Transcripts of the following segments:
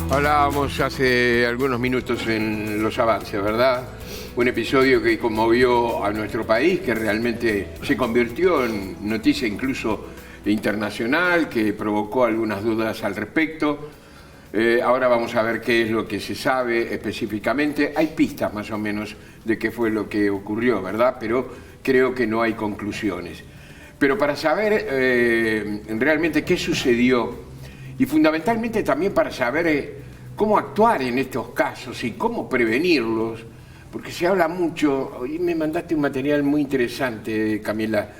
Hablábamos hace algunos minutos en Los Avances, ¿verdad? Un episodio que conmovió a nuestro país, que realmente se convirtió en noticia incluso internacional, que provocó algunas dudas al respecto. Ahora vamos a ver qué es lo que se sabe específicamente. Hay pistas más o menos de qué fue lo que ocurrió, ¿verdad? Pero creo que no hay conclusiones. Pero para saber realmente qué sucedió y fundamentalmente también para saber cómo actuar en estos casos y cómo prevenirlos, porque se habla mucho, y me mandaste un material muy interesante, Camila,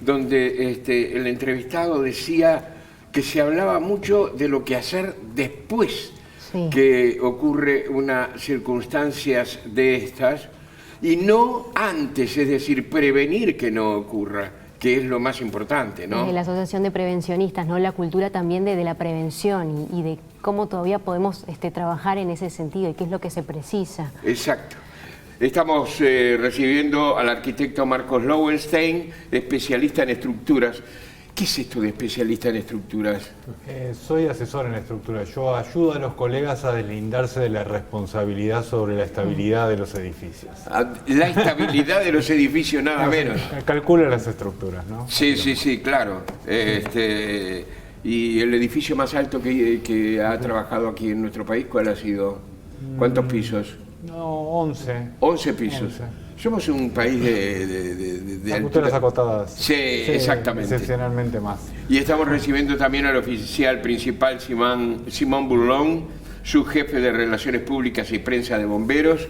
donde el entrevistado decía que se hablaba mucho de lo que hacer después que ocurre unas circunstancias de estas, y no antes, es decir, prevenir que no ocurra, que es lo más importante, ¿no? Desde la Asociación de Prevencionistas, ¿no? La cultura también de la prevención y de cómo todavía podemos trabajar en ese sentido y qué es lo que se precisa. Exacto. Estamos recibiendo al arquitecto Marcos Lowenstein, especialista en estructuras. ¿Qué es esto de especialista en estructuras? Soy asesor en estructuras. Yo ayudo a los colegas a deslindarse de la responsabilidad sobre la estabilidad de los edificios. La estabilidad de los edificios, nada menos. Calcula las estructuras, ¿no? Sí, claro. Y el edificio más alto que ha trabajado aquí en nuestro país, ¿cuál ha sido? ¿Cuántos pisos? No, 11. 11 pisos. 11. Somos un país de alturas acotadas. Sí, exactamente. Excepcionalmente más. Y estamos recibiendo también al oficial principal Simón Burlón, subjefe de Relaciones Públicas y Prensa de Bomberos.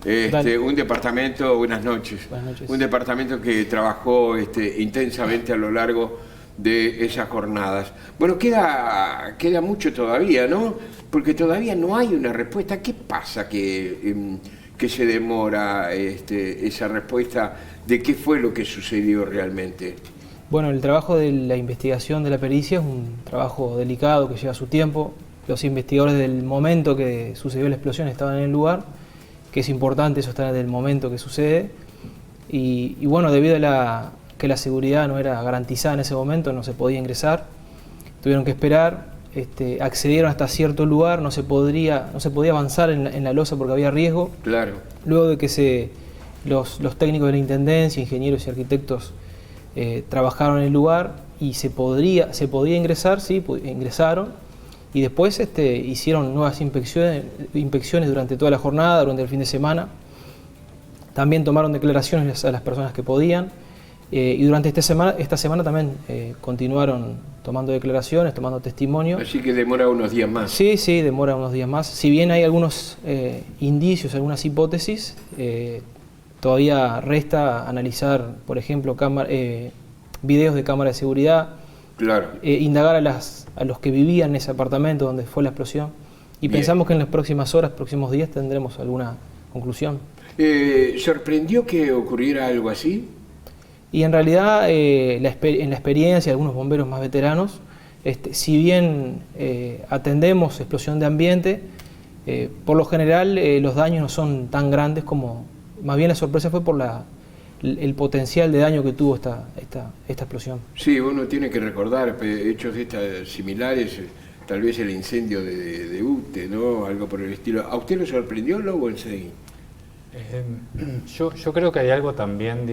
Un departamento, buenas noches. Un departamento que trabajó intensamente a lo largo de esas jornadas. Bueno, queda mucho todavía, ¿no? Porque todavía no hay una respuesta. ¿Qué pasa que se demora esa respuesta de qué fue lo que sucedió realmente? Bueno, el trabajo de la investigación de la pericia es un trabajo delicado que lleva su tiempo. Los investigadores del momento que sucedió la explosión estaban en el lugar, que es importante eso, estar en el momento que sucede. Y bueno, debido a que la seguridad no era garantizada en ese momento, no se podía ingresar, tuvieron que esperar, accedieron hasta cierto lugar, no se podía avanzar en la losa porque había riesgo. Claro. Luego de que los técnicos de la Intendencia, ingenieros y arquitectos trabajaron en el lugar y se podía ingresar, sí, ingresaron, y después hicieron nuevas inspecciones durante toda la jornada, durante el fin de semana. También tomaron declaraciones a las personas que podían. Y durante esta semana también continuaron tomando declaraciones, tomando testimonio. Así que demora unos días más. Sí, demora unos días más. Si bien hay algunos indicios, algunas hipótesis, todavía resta analizar, por ejemplo, videos de cámara de seguridad, claro. Indagar a los que vivían en ese apartamento donde fue la explosión. Y bien, pensamos que en las próximas horas, próximos días, tendremos alguna conclusión. ¿Sorprendió que ocurriera algo así? Y en realidad, en la experiencia de algunos bomberos más veteranos, si bien atendemos explosión de ambiente, por lo general los daños no son tan grandes como... Más bien la sorpresa fue por el potencial de daño que tuvo esta explosión. Sí, uno tiene que recordar hechos similares, tal vez el incendio de UTE, ¿no? Algo por el estilo. ¿A usted lo sorprendió, Lowenstein? Yo creo que hay algo también,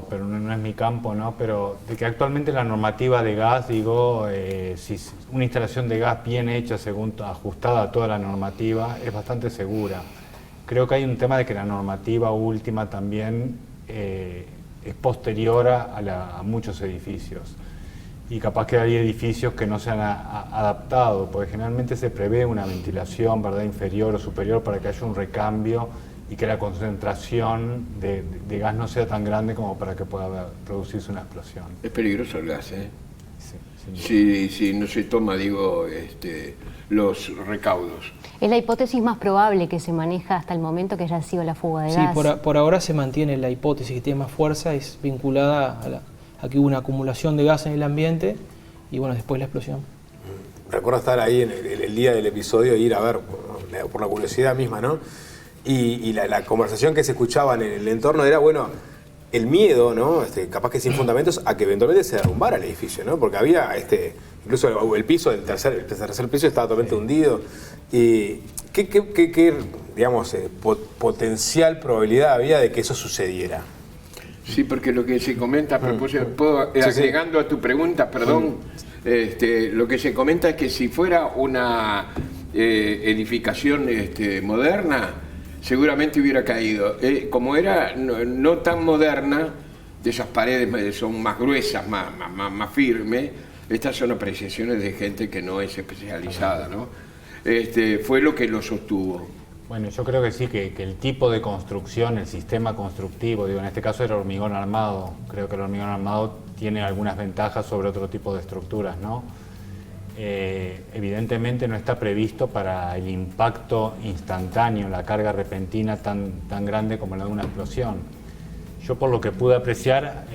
pero no es mi campo, ¿no? Pero de que actualmente la normativa de gas, si una instalación de gas bien hecha, ajustada a toda la normativa, es bastante segura. Creo que hay un tema de que la normativa última también es posterior a muchos edificios. Y capaz que hay edificios que no se han adaptado, porque generalmente se prevé una ventilación, ¿verdad?, inferior o superior para que haya un recambio y que la concentración de gas no sea tan grande como para que pueda producirse una explosión. Es peligroso el gas, ¿eh? Sí, si no se toma, los recaudos. Es la hipótesis más probable que se maneja hasta el momento, que haya sido la fuga de gas. Sí, por ahora se mantiene la hipótesis que tiene más fuerza, es vinculada a que hubo una acumulación de gas en el ambiente y bueno, después la explosión. Recuerdo estar ahí en el día del episodio e ir a ver, por la curiosidad misma, ¿no? Y la conversación que se escuchaba en el entorno era, bueno, el miedo, ¿no? Capaz que sin fundamentos, a que eventualmente se derrumbara el edificio, ¿no? Porque había, incluso el piso, el tercer piso estaba totalmente hundido. Y ¿qué digamos, potencial probabilidad había de que eso sucediera? Sí, porque lo que se comenta a propósito, agregando a tu pregunta, perdón, lo que se comenta es que si fuera una edificación moderna, seguramente hubiera caído. Como era no tan moderna, de esas paredes son más gruesas, más firmes, estas son apreciaciones de gente que no es especializada, ¿no? Fue lo que lo sostuvo. Bueno, yo creo que sí, que el tipo de construcción, el sistema constructivo, digo, en este caso era hormigón armado, creo que el hormigón armado tiene algunas ventajas sobre otro tipo de estructuras, ¿no? Evidentemente no está previsto para el impacto instantáneo, la carga repentina tan grande como la de una explosión. Yo por lo que pude apreciar,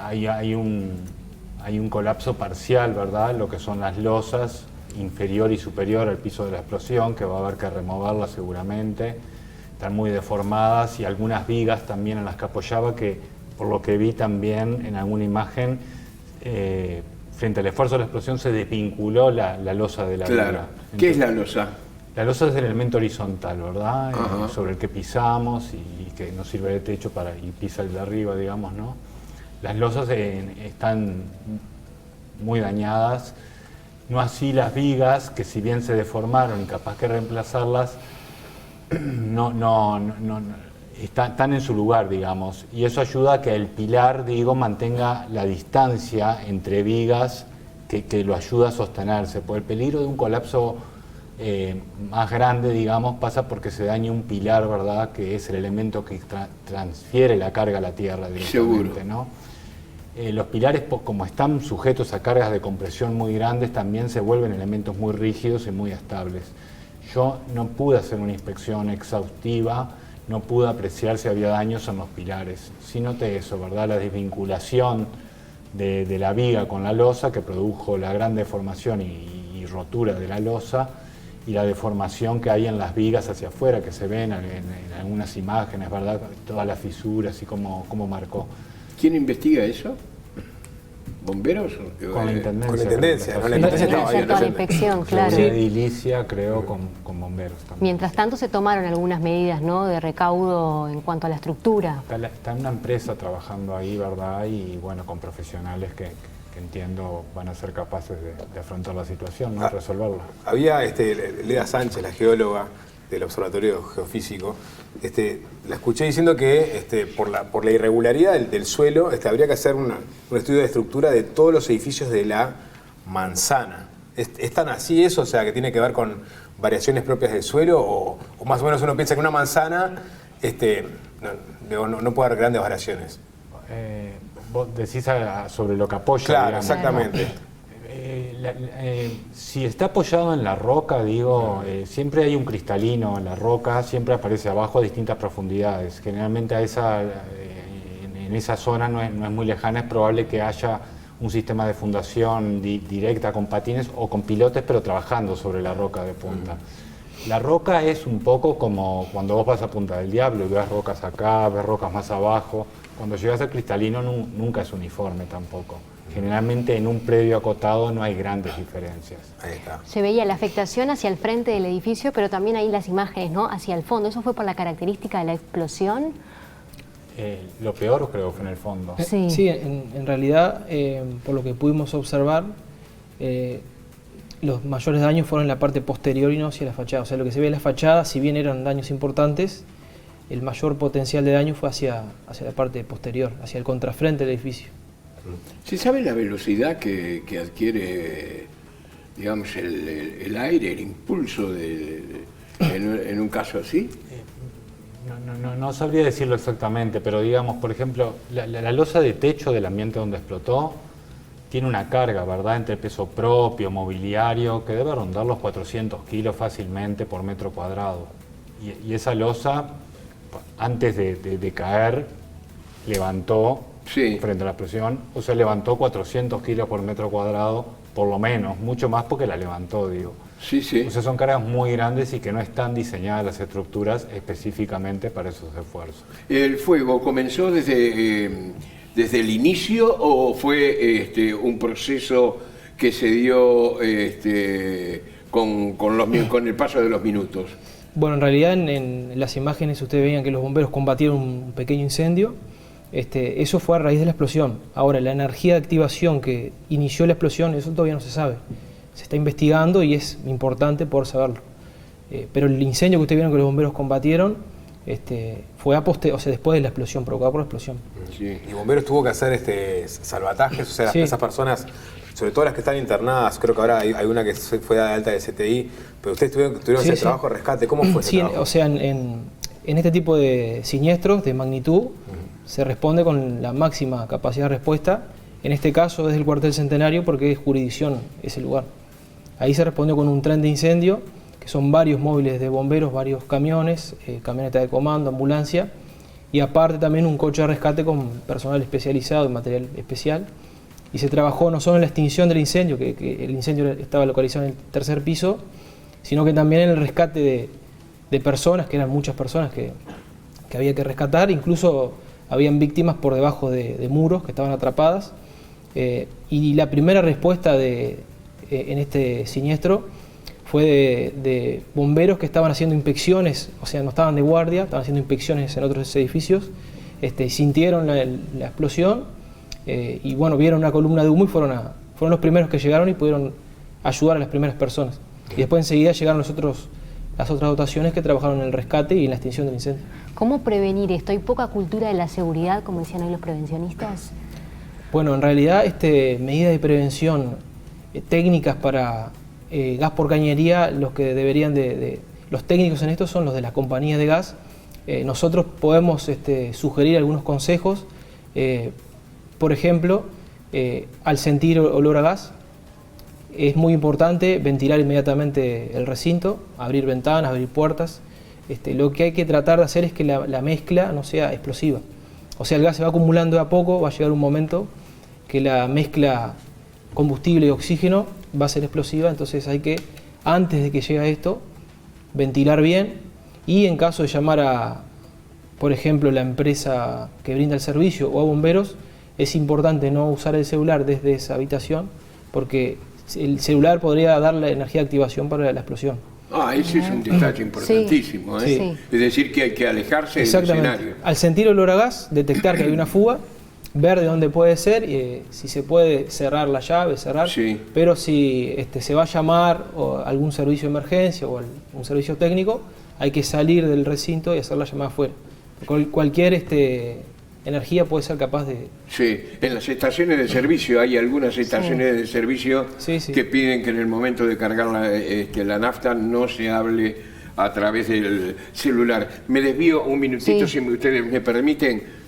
hay un colapso parcial, ¿verdad? Lo que son las losas inferior y superior al piso de la explosión, que va a haber que removerlas seguramente, están muy deformadas, y algunas vigas también en las que apoyaba, que por lo que vi también en alguna imagen, frente al esfuerzo de la explosión se desvinculó la losa de la viga. Claro. ¿Qué es la losa? La losa es el elemento horizontal, ¿verdad? Sobre el que pisamos y que nos sirve de techo y pisa el de arriba, digamos, ¿no? Las losas están muy dañadas, no así las vigas, que si bien se deformaron y capaz que reemplazarlas, están en su lugar, digamos, y eso ayuda a que el pilar, mantenga la distancia entre vigas que lo ayuda a sostenerse. Porque el peligro de un colapso más grande, digamos, pasa porque se daña un pilar, ¿verdad?, que es el elemento que transfiere la carga a la tierra directamente, ¿no? Los pilares, como están sujetos a cargas de compresión muy grandes, también se vuelven elementos muy rígidos y muy estables. Yo no pude hacer una inspección exhaustiva, no pude apreciar si había daños en los pilares. Sí noté eso, ¿verdad? La desvinculación de la viga con la losa, que produjo la gran deformación y rotura de la losa, y la deformación que hay en las vigas hacia afuera, que se ven en algunas imágenes, ¿verdad? Todas las fisuras y cómo marcó. ¿Quién investiga eso? ¿Bomberos? Con la Intendencia. Con la Intendencia. La inspección, claro. Sí, edilicia, creo, con bomberos también. Mientras tanto se tomaron algunas medidas, ¿no?, de recaudo en cuanto a la estructura. Está una empresa trabajando ahí, ¿verdad? Y bueno, con profesionales que entiendo van a ser capaces de afrontar la situación, ¿no? Resolverla. Había Leda Sánchez, la geóloga del Observatorio Geofísico, la escuché diciendo que por la irregularidad del suelo habría que hacer un estudio de estructura de todos los edificios de la manzana. ¿Es tan así eso? O sea, que tiene que ver con variaciones propias del suelo, o más o menos uno piensa que una manzana no puede haber grandes variaciones. Vos decís sobre lo que apoya. Claro, digamos. exactamente. Si está apoyado en la roca, siempre hay un cristalino en la roca, siempre aparece abajo a distintas profundidades. Generalmente en esa zona no es muy lejana, es probable que haya un sistema de fundación directa con patines o con pilotes, pero trabajando sobre la roca de punta. La roca es un poco como cuando vos vas a Punta del Diablo y ves rocas acá, ves rocas más abajo. Cuando llegas al cristalino nunca es uniforme tampoco. Generalmente en un predio acotado no hay grandes diferencias. Ahí está. Se veía la afectación hacia el frente del edificio, pero también ahí las imágenes, ¿no?, hacia el fondo. ¿Eso fue por la característica de la explosión? Lo peor creo que fue en el fondo. Sí, Sí, en realidad, por lo que pudimos observar, los mayores daños fueron en la parte posterior y no hacia la fachada. O sea, lo que se ve en la fachada, si bien eran daños importantes, el mayor potencial de daño fue hacia la parte posterior, hacia el contrafrente del edificio. ¿Se sabe la velocidad que adquiere, digamos, el aire, el impulso en un caso así? No sabría decirlo exactamente, pero digamos, por ejemplo, la losa de techo del ambiente donde explotó tiene una carga, ¿verdad?, entre peso propio, mobiliario, que debe rondar los 400 kilos fácilmente por metro cuadrado. Y esa losa, antes de caer, levantó Sí. frente a la explosión. O sea, levantó 400 kilos por metro cuadrado, por lo menos, mucho más porque la levantó, digo. Sí, sí. O sea, son cargas muy grandes y que no están diseñadas las estructuras específicamente para esos esfuerzos. ¿El fuego comenzó desde el inicio o fue un proceso que se dio con el paso de los minutos? Bueno, en realidad en las imágenes ustedes veían que los bomberos combatieron un pequeño incendio. Eso fue a raíz de la explosión. Ahora, la energía de activación que inició la explosión, eso todavía no se sabe. Se está investigando y es importante poder saberlo. Pero el incendio que ustedes vieron que los bomberos combatieron fue después de la explosión, provocado por la explosión. Sí. Y bomberos tuvo que hacer salvatajes, o sea, Sí. esas personas, sobre todo las que están internadas, creo que ahora hay una que fue de alta de CTI, pero ustedes tuvieron Sí, ese sí. trabajo de rescate. ¿Cómo fue ese Sí, trabajo? o sea, en este tipo de siniestros de magnitud se responde con la máxima capacidad de respuesta. En este caso desde el cuartel Centenario porque es jurisdicción ese lugar. Ahí se respondió con un tren de incendio, que son varios móviles de bomberos, varios camiones, camioneta de comando, ambulancia, y aparte también un coche de rescate con personal especializado y material especial. Y se trabajó no solo en la extinción del incendio, que el incendio estaba localizado en el tercer piso, sino que también en el rescate de personas, que eran muchas personas que había que rescatar, incluso habían víctimas por debajo de muros que estaban atrapadas. Y la primera respuesta en este siniestro fue de bomberos que estaban haciendo inspecciones, o sea, no estaban de guardia, estaban haciendo inspecciones en otros edificios, sintieron la explosión y bueno, vieron una columna de humo y fueron los primeros que llegaron y pudieron ayudar a las primeras personas. Y después enseguida llegaron las otras dotaciones que trabajaron en el rescate y en la extinción del incendio. ¿Cómo prevenir esto? ¿Hay poca cultura de la seguridad, como decían hoy los prevencionistas? Bueno, en realidad medidas de prevención técnicas para gas por cañería, los que deberían los técnicos en esto son los de las compañías de gas. Nosotros podemos sugerir algunos consejos, por ejemplo, al sentir olor a gas, es muy importante ventilar inmediatamente el recinto, abrir ventanas, abrir puertas. Lo que hay que tratar de hacer es que la mezcla no sea explosiva. O sea, el gas se va acumulando de a poco, va a llegar un momento que la mezcla combustible y oxígeno va a ser explosiva, entonces hay que, antes de que llegue a esto, ventilar bien y en caso de llamar por ejemplo, la empresa que brinda el servicio o a bomberos, es importante no usar el celular desde esa habitación porque el celular podría dar la energía de activación para la explosión. Ese es un detalle importantísimo. Sí. Sí. Es decir, que hay que alejarse del Exactamente. escenario. Al sentir olor a gas, detectar que hay una fuga, ver de dónde puede ser, si se puede cerrar la llave, cerrar. Sí. Pero si se va a llamar o algún servicio de emergencia o un servicio técnico, hay que salir del recinto y hacer la llamada afuera. Cualquier energía puede ser capaz de... Sí, en las estaciones de servicio hay algunas estaciones de servicio que piden que en el momento de cargar la nafta no se hable a través del celular. Me desvío un minutito, si ustedes me permiten,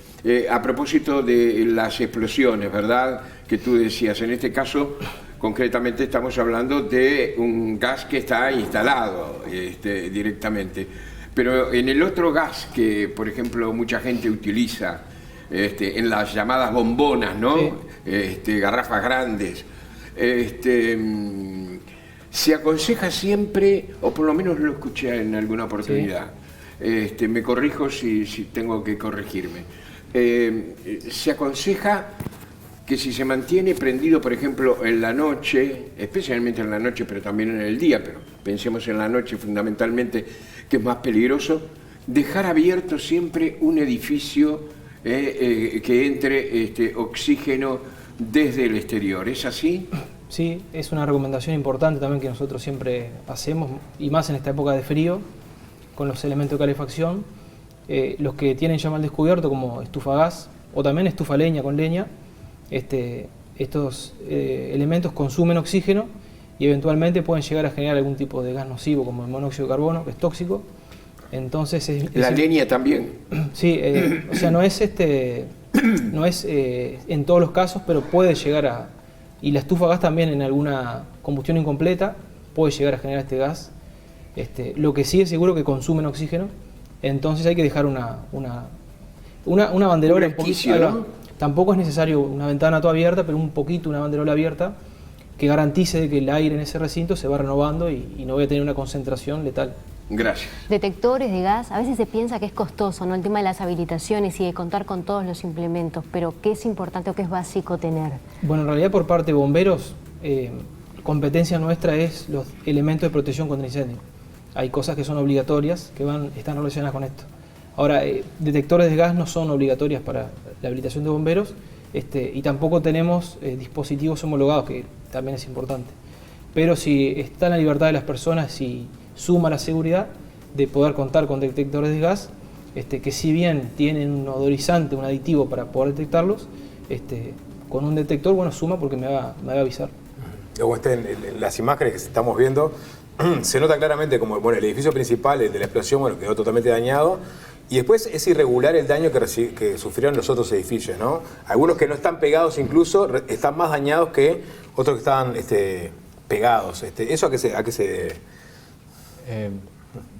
a propósito de las explosiones, ¿verdad? Que tú decías, en este caso, concretamente estamos hablando de un gas que está instalado directamente. Pero en el otro gas que, por ejemplo, mucha gente utiliza, en las llamadas bombonas, ¿no? Sí. Garrafas grandes. Se aconseja siempre, o por lo menos lo escuché en alguna oportunidad, me corrijo si tengo que corregirme, se aconseja que si se mantiene prendido, por ejemplo, en la noche, especialmente en la noche, pero también en el día, pero pensemos en la noche fundamentalmente, que es más peligroso, dejar abierto siempre un edificio que entre oxígeno desde el exterior. ¿Es así? Sí, es una recomendación importante también que nosotros siempre hacemos, y más en esta época de frío, con los elementos de calefacción. Los que tienen llama al descubierto, como estufa gas, o también estufa leña con leña, estos elementos consumen oxígeno y eventualmente pueden llegar a generar algún tipo de gas nocivo, como el monóxido de carbono, que es tóxico. Entonces la leña también. Sí, o sea, no es en todos los casos, pero puede llegar a... Y la estufa gas también en alguna combustión incompleta puede llegar a generar este gas. Lo que sí es seguro que consumen oxígeno, entonces hay que dejar una banderola un resquicio, ¿no? tampoco es necesario una ventana toda abierta, pero un poquito, una banderola abierta, que garantice de que el aire en ese recinto se va renovando y no voy a tener una concentración letal. Gracias. Detectores de gas, a veces se piensa que es costoso, ¿no? El tema de las habilitaciones y de contar con todos los implementos, pero ¿qué es importante o qué es básico tener? Bueno, en realidad por parte de bomberos, competencia nuestra es los elementos de protección contra incendio. Hay cosas que son obligatorias, que están relacionadas con esto. Ahora, detectores de gas no son obligatorias para la habilitación de bomberos, y tampoco tenemos dispositivos homologados, que también es importante. Pero si está en la libertad de las personas y suma la seguridad de poder contar con detectores de gas, que si bien tienen un odorizante, un aditivo para poder detectarlos, con un detector, bueno, suma porque me va a avisar. Como en las imágenes que estamos viendo, se nota claramente como bueno, el edificio principal, el de la explosión, bueno, quedó totalmente dañado. Y después es irregular el daño que sufrieron los otros edificios, ¿no? Algunos que no están pegados incluso están más dañados que otros que estaban pegados. ¿Eso a qué se debe?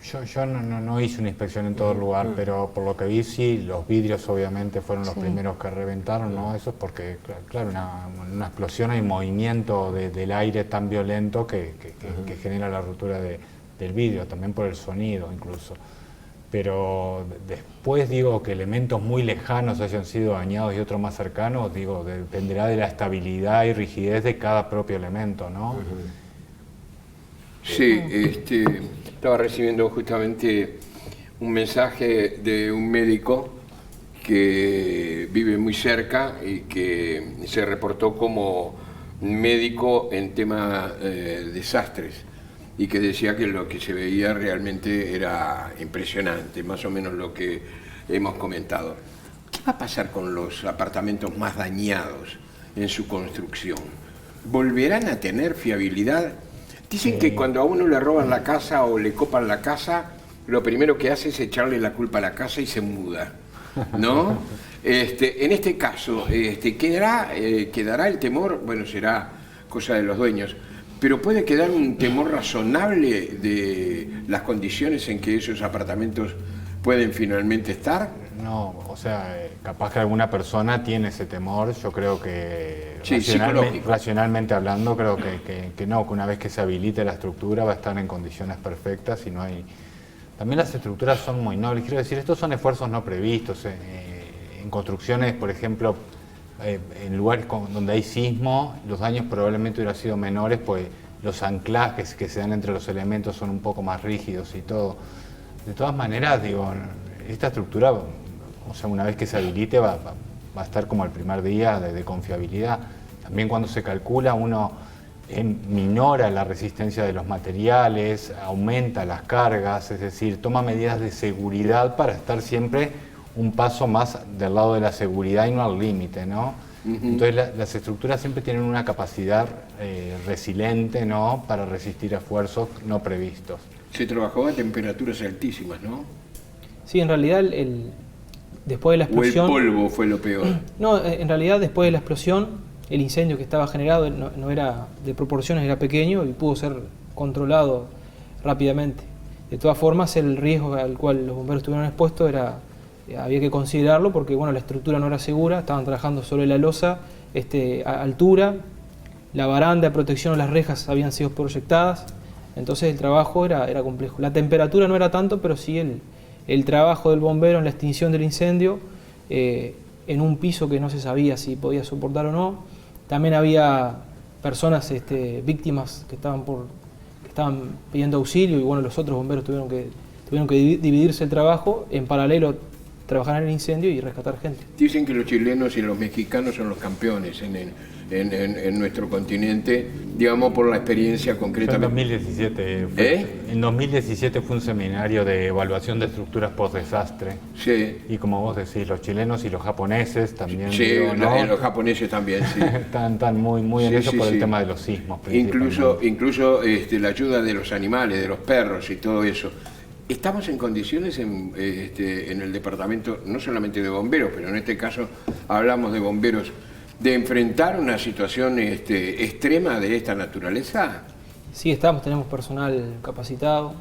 Yo no hice una inspección en todo el lugar, pero por lo que vi sí, los vidrios obviamente fueron los primeros que reventaron, ¿no? Eso es porque, claro, una explosión hay movimiento del aire tan violento que genera la ruptura del vidrio, también por el sonido incluso. Pero después digo que elementos muy lejanos hayan sido dañados y otros más cercanos, digo, dependerá de la estabilidad y rigidez de cada propio elemento, ¿no? Sí, estaba recibiendo justamente un mensaje de un médico que vive muy cerca y que se reportó como médico en tema desastres y que decía que lo que se veía realmente era impresionante, más o menos lo que hemos comentado. ¿Qué va a pasar con los apartamentos más dañados en su construcción? ¿Volverán a tener fiabilidad? Dicen que cuando a uno le roban la casa o le copan la casa, lo primero que hace es echarle la culpa a la casa y se muda, ¿no? En este caso, ¿quedará el temor? Bueno, será cosa de los dueños, pero puede quedar un temor razonable de las condiciones en que esos apartamentos pueden finalmente estar. No, o sea, capaz que alguna persona tiene ese temor, yo creo que sí, racionalmente hablando, creo que no, que una vez que se habilite la estructura va a estar en condiciones perfectas y no hay... También las estructuras son muy nobles, quiero decir, estos son esfuerzos no previstos, en construcciones, por ejemplo, en lugares donde hay sismo, los daños probablemente hubieran sido menores, pues los anclajes que se dan entre los elementos son un poco más rígidos y todo. De todas maneras, digo, esta estructura, o sea, una vez que se habilite va a estar como el primer día de confiabilidad. También cuando se calcula uno minora la resistencia de los materiales, aumenta las cargas, es decir, toma medidas de seguridad para estar siempre un paso más del lado de la seguridad y no al límite, ¿no? Entonces las estructuras siempre tienen una capacidad resiliente, ¿no? Para resistir esfuerzos no previstos. Se trabajó a temperaturas altísimas, ¿no? Sí, en realidad después de la explosión... ¿O el polvo fue lo peor? No, en realidad después de la explosión, el incendio que estaba generado no era de proporciones, era pequeño y pudo ser controlado rápidamente. De todas formas, el riesgo al cual los bomberos estuvieron expuestos había que considerarlo porque bueno, la estructura no era segura, estaban trabajando sobre la losa a altura, la baranda de protección o las rejas habían sido proyectadas, entonces el trabajo era complejo. La temperatura no era tanto, pero sí el trabajo del bombero en la extinción del incendio en un piso que no se sabía si podía soportar o no. También había personas víctimas que estaban pidiendo auxilio y bueno, los otros bomberos tuvieron que dividirse el trabajo, en paralelo trabajar en el incendio y rescatar gente. Dicen que los chilenos y los mexicanos son los campeones en nuestro continente, digamos, por la experiencia concreta. En 2017 fue un seminario de evaluación de estructuras post-desastre. Sí. Y como vos decís, los chilenos y los japoneses también. Sí, digo, ¿no? Los japoneses también, sí. están muy en eso por el tema de los sismos. Incluso la ayuda de los animales, de los perros y todo eso. Estamos en condiciones en el departamento, no solamente de bomberos, pero en este caso hablamos de bomberos, de enfrentar una situación extrema de esta naturaleza. Sí, tenemos personal capacitado.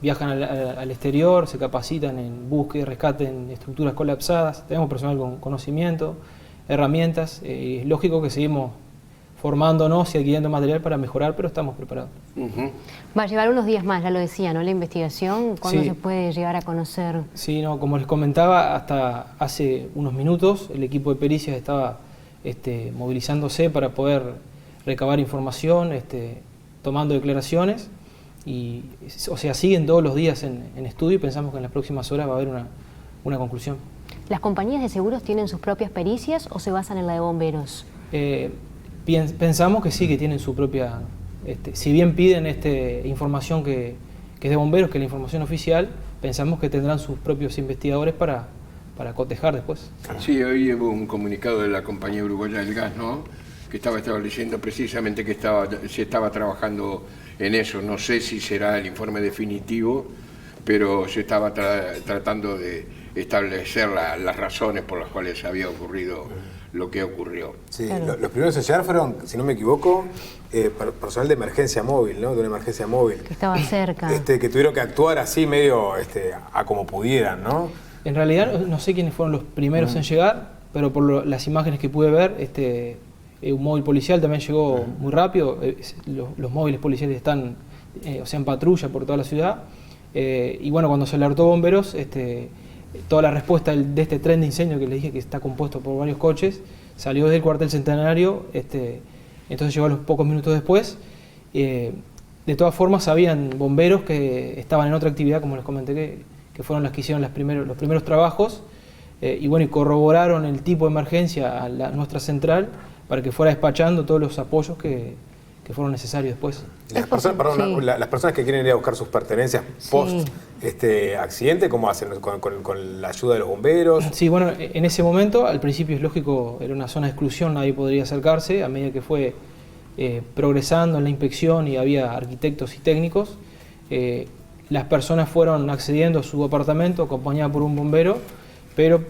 viajan al exterior, se capacitan en búsqueda y rescate en estructuras colapsadas. Tenemos personal con conocimiento, herramientas. Es lógico que seguimos formándonos y adquiriendo material para mejorar, pero estamos preparados. Va a llevar unos días más, ya lo decía, ¿no? La investigación, ¿cuándo Sí. se puede llegar a conocer? Sí, no, como les comentaba, hasta hace unos minutos el equipo de pericias estaba movilizándose para poder recabar información, tomando declaraciones, y, o sea, siguen todos los días en estudio y pensamos que en las próximas horas va a haber una conclusión. ¿Las compañías de seguros tienen sus propias pericias o se basan en la de bomberos? Pensamos que sí, que tienen su propia... si bien piden información que es de bomberos, que es la información oficial, pensamos que tendrán sus propios investigadores para cotejar después. Sí, hoy hubo un comunicado de la compañía uruguaya del gas, ¿no? Que estaba estableciendo precisamente que se estaba trabajando en eso. No sé si será el informe definitivo, pero se estaba tratando de establecer las razones por las cuales había ocurrido lo que ocurrió. Sí, Claro. los primeros en llegar fueron, si no me equivoco, personal de emergencia móvil, ¿no? De una emergencia móvil. Que estaba cerca. Que tuvieron que actuar así medio a como pudieran, ¿no? En realidad no sé quiénes fueron los primeros en llegar, pero por las imágenes que pude ver, un móvil policial también llegó muy rápido. Los móviles policiales están en patrulla por toda la ciudad. Y bueno, cuando se alertó bomberos, toda la respuesta de este tren de incendio que les dije que está compuesto por varios coches, salió desde el cuartel Centenario, entonces llegó a los pocos minutos después. De todas formas, habían bomberos que estaban en otra actividad, como les comenté, que fueron las que hicieron los primeros trabajos, y bueno, y corroboraron el tipo de emergencia a nuestra central para que fuera despachando todos los apoyos que fueron necesarios después. Las personas, Sí. las personas que quieren ir a buscar sus pertenencias post accidente, ¿cómo hacen? ¿Con la ayuda de los bomberos? Sí, bueno, en ese momento, al principio es lógico, era una zona de exclusión, nadie podría acercarse. A medida que fue progresando en la inspección y había arquitectos y técnicos, las personas fueron accediendo a su apartamento acompañadas por un bombero, pero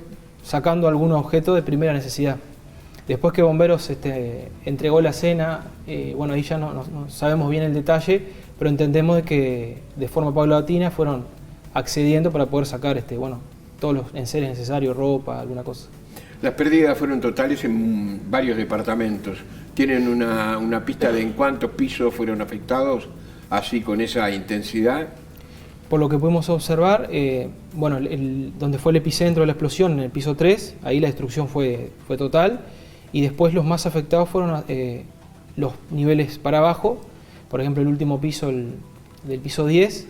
sacando algún objeto de primera necesidad. Después que bomberos entregó la cena, bueno, ahí ya no sabemos bien el detalle, pero entendemos de que de forma paulatina fueron accediendo para poder sacar todos los enseres necesarios, ropa, alguna cosa. Las pérdidas fueron totales en varios departamentos. ¿Tienen una pista de en cuántos pisos fueron afectados, así con esa intensidad? Por lo que pudimos observar, bueno, donde fue el epicentro de la explosión, en el piso 3, ahí la destrucción fue total, y después los más afectados fueron los niveles para abajo. Por ejemplo, el último piso, del piso 10,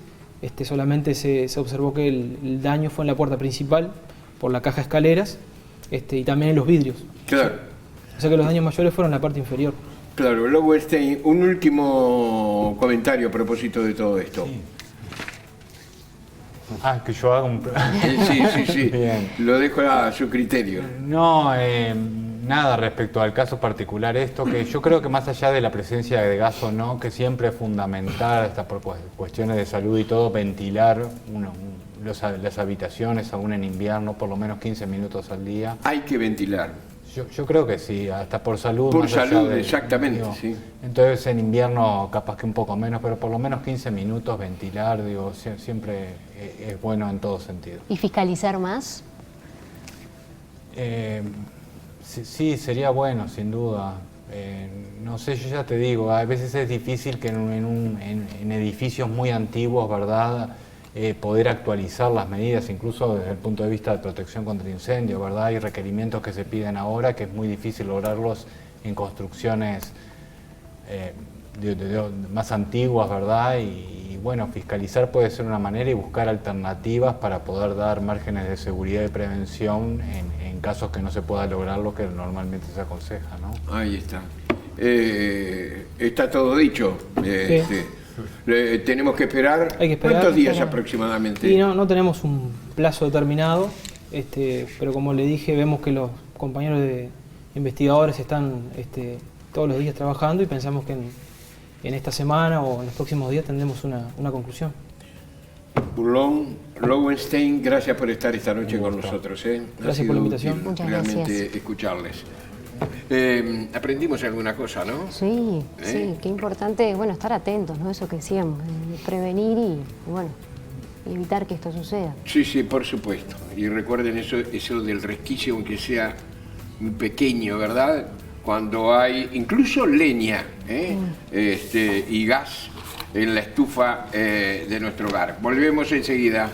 solamente se observó que el daño fue en la puerta principal, por la caja de escaleras, y también en los vidrios. Claro. O sea que los daños mayores fueron en la parte inferior. Claro, Lowenstein, un último comentario a propósito de todo esto. Que yo haga un... Sí. Bien. Lo dejo a su criterio. No, nada respecto al caso particular esto, que yo creo que más allá de la presencia de gas o no, que siempre es fundamental, hasta por cuestiones de salud y todo, ventilar las habitaciones aún en invierno, por lo menos 15 minutos al día. Hay que ventilar. Yo creo que sí, hasta por salud. Por más allá salud, exactamente, sí. Entonces en invierno capaz que un poco menos, pero por lo menos 15 minutos ventilar, siempre es bueno en todo sentido. ¿Y fiscalizar más? Sí, sería bueno, sin duda. No sé, yo ya te digo, a veces es difícil que en edificios muy antiguos, ¿verdad?, poder actualizar las medidas, incluso desde el punto de vista de protección contra incendio, ¿verdad? Hay requerimientos que se piden ahora que es muy difícil lograrlos en construcciones más antiguas, ¿verdad? Y bueno, fiscalizar puede ser una manera y buscar alternativas para poder dar márgenes de seguridad y prevención en casos que no se pueda lograr lo que normalmente se aconseja, ¿no? Ahí está. Está todo dicho. Tenemos que esperar. Hay que esperar. ¿Cuántos días aproximadamente? Y no tenemos un plazo determinado, pero como le dije, vemos que los compañeros de investigadores están todos los días trabajando y pensamos que en esta semana o en los próximos días tendremos una conclusión. Burlón, Lowenstein, gracias por estar esta noche con nosotros. Gracias por la invitación. Muchas realmente gracias. Escucharles. Aprendimos alguna cosa, ¿no? Sí, qué importante, bueno, estar atentos, ¿no? Eso que decíamos, prevenir y bueno, evitar que esto suceda. Sí, sí, por supuesto. Y recuerden eso del resquicio, aunque sea muy pequeño, ¿verdad? Cuando hay incluso leña y gas en la estufa de nuestro hogar. Volvemos enseguida.